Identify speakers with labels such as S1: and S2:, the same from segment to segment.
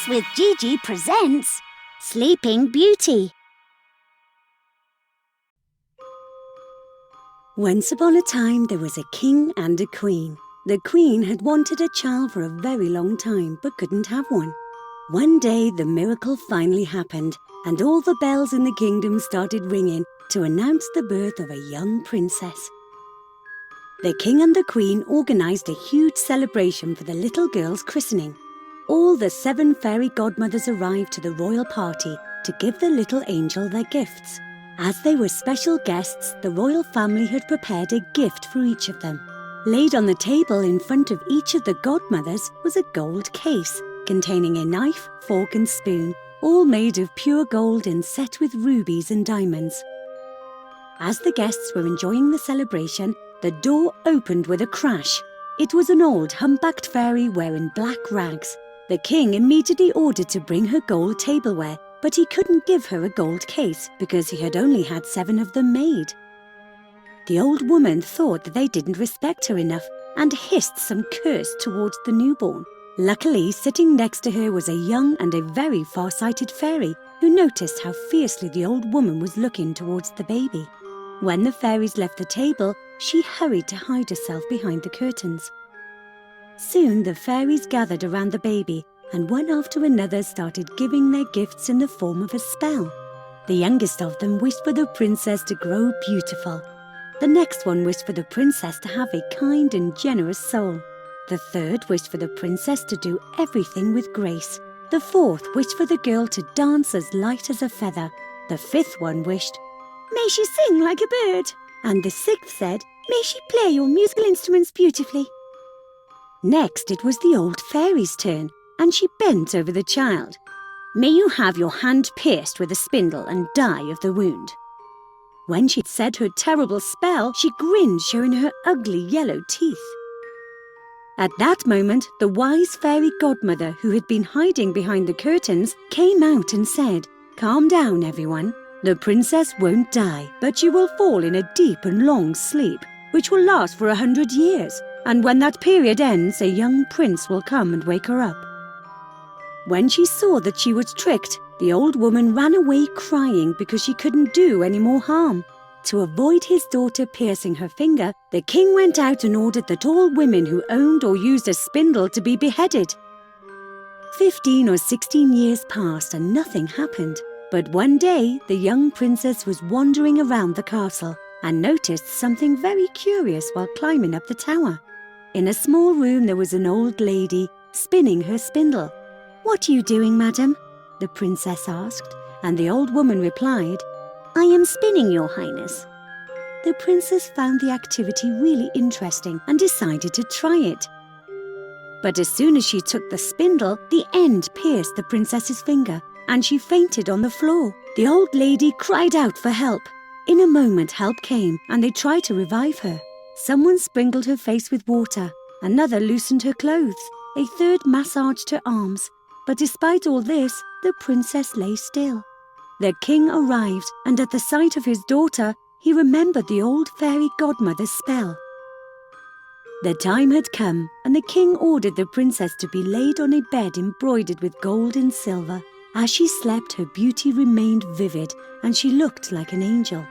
S1: Fables with GiGi presents Sleeping Beauty.
S2: Once upon a time there was a king and a queen. The queen had wanted a child for a very long time but couldn't have one. One day the miracle finally happened and all the bells in the kingdom started ringing to announce the birth of a young princess. The king and the queen organised a huge celebration for the little girl's christening. All the 7 fairy godmothers arrived to the royal party to give the little angel their gifts. As they were special guests, the royal family had prepared a gift for each of them. Laid on the table in front of each of the godmothers was a gold case containing a knife, fork and spoon, all made of pure gold and set with rubies and diamonds. As the guests were enjoying the celebration, the door opened with a crash. It was an old humpbacked fairy wearing black rags. The king immediately ordered to bring her gold tableware, but he couldn't give her a gold case because he had only had 7 of them made. The old woman thought that they didn't respect her enough and hissed some curse towards the newborn. Luckily, sitting next to her was a young and a very far-sighted fairy who noticed how fiercely the old woman was looking towards the baby. When the fairies left the table, she hurried to hide herself behind the curtains. Soon the fairies gathered around the baby and one after another started giving their gifts in the form of a spell. The youngest of them wished for the princess to grow beautiful. The next one wished for the princess to have a kind and generous soul. The third wished for the princess to do everything with grace. The fourth wished for the girl to dance as light as a feather. The fifth one wished, "May she sing like a bird." And the sixth said, "May she play your musical instruments beautifully." Next, it was the old fairy's turn, and she bent over the child. "May you have your hand pierced with a spindle and die of the wound." When she'd said her terrible spell, she grinned, showing her ugly yellow teeth. At that moment, the wise fairy godmother, who had been hiding behind the curtains, came out and said, "Calm down, everyone. The princess won't die, but she will fall in a deep and long sleep, which will last for 100 years. And when that period ends, a young prince will come and wake her up." When she saw that she was tricked, the old woman ran away crying because she couldn't do any more harm. To avoid his daughter piercing her finger, the king went out and ordered that all women who owned or used a spindle to be beheaded. 15 or 16 years passed and nothing happened. But one day, the young princess was wandering around the castle and noticed something very curious while climbing up the tower. In a small room there was an old lady spinning her spindle. "What are you doing, madam?" the princess asked, and the old woman replied, "I am spinning, your highness." The princess found the activity really interesting and decided to try it. But as soon as she took the spindle, the end pierced the princess's finger and she fainted on the floor. The old lady cried out for help. In a moment help came and they tried to revive her. Someone sprinkled her face with water, another loosened her clothes, a third massaged her arms. But despite all this, the princess lay still. The king arrived, and at the sight of his daughter, he remembered the old fairy godmother's spell. The time had come, and the king ordered the princess to be laid on a bed embroidered with gold and silver. As she slept, her beauty remained vivid, and she looked like an angel.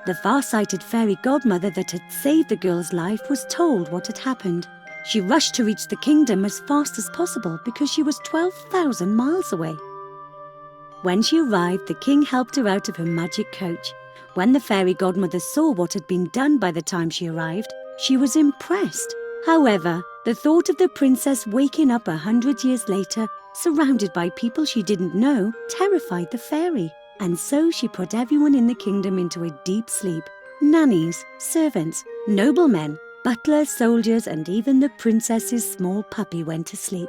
S2: The far-sighted fairy godmother that had saved the girl's life was told what had happened. She rushed to reach the kingdom as fast as possible because she was 12,000 miles away. When she arrived, the king helped her out of her magic coach. When the fairy godmother saw what had been done by the time she arrived, she was impressed. However, the thought of the princess waking up 100 years later, surrounded by people she didn't know, terrified the fairy. And so she put everyone in the kingdom into a deep sleep. Nannies, servants, noblemen, butlers, soldiers, and even the princess's small puppy went to sleep.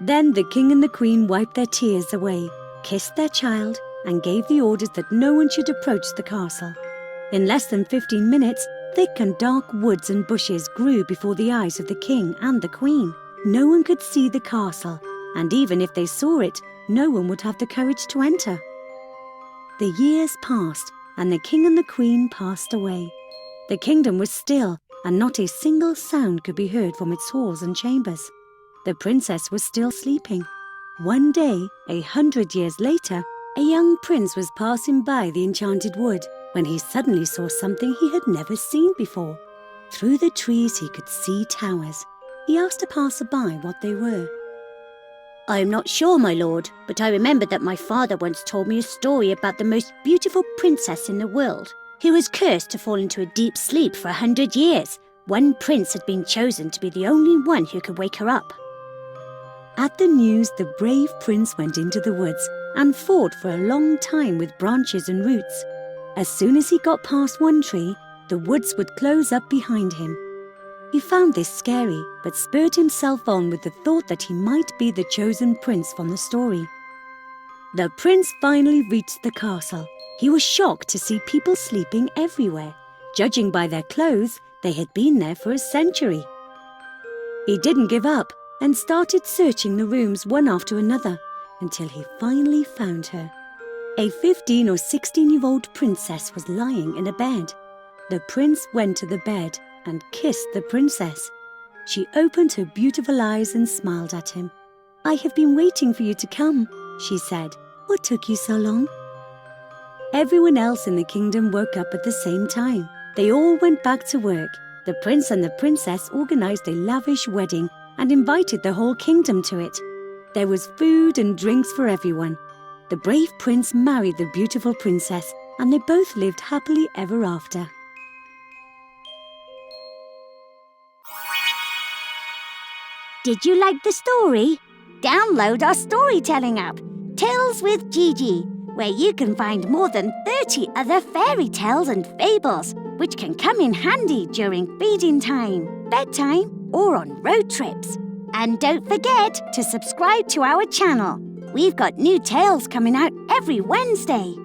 S2: Then the king and the queen wiped their tears away, kissed their child, and gave the orders that no one should approach the castle. In less than 15 minutes, thick and dark woods and bushes grew before the eyes of the king and the queen. No one could see the castle, and even if they saw it, no one would have the courage to enter. The years passed, and the king and the queen passed away. The kingdom was still, and not a single sound could be heard from its halls and chambers. The princess was still sleeping. One day, 100 years later, a young prince was passing by the enchanted wood when he suddenly saw something he had never seen before. Through the trees he could see towers. He asked a passer-by what they were.
S1: "I am not sure, my lord, but I remember that my father once told me a story about the most beautiful princess in the world, who was cursed to fall into a deep sleep for 100 years. One prince had been chosen to be the only one who could wake her up."
S2: At the news, the brave prince went into the woods and fought for a long time with branches and roots. As soon as he got past one tree, the woods would close up behind him. He found this scary, but spurred himself on with the thought that he might be the chosen prince from the story. The prince finally reached the castle. He was shocked to see people sleeping everywhere. Judging by their clothes, they had been there for a century. He didn't give up and started searching the rooms one after another until he finally found her. A 15 or 16-year-old princess was lying in a bed. The prince went to the bed and kissed the princess. She opened her beautiful eyes and smiled at him. "I have been waiting for you to come," she said. "What took you so long?" Everyone else in the kingdom woke up at the same time. They all went back to work. The prince and the princess organized a lavish wedding and invited the whole kingdom to it. There was food and drinks for everyone. The brave prince married the beautiful princess, and they both lived happily ever after.
S1: Did you like the story? Download our storytelling app, Tales with GiGi, where you can find more than 30 other fairy tales and fables, which can come in handy during feeding time, bedtime, or on road trips. And don't forget to subscribe to our channel. We've got new tales coming out every Wednesday.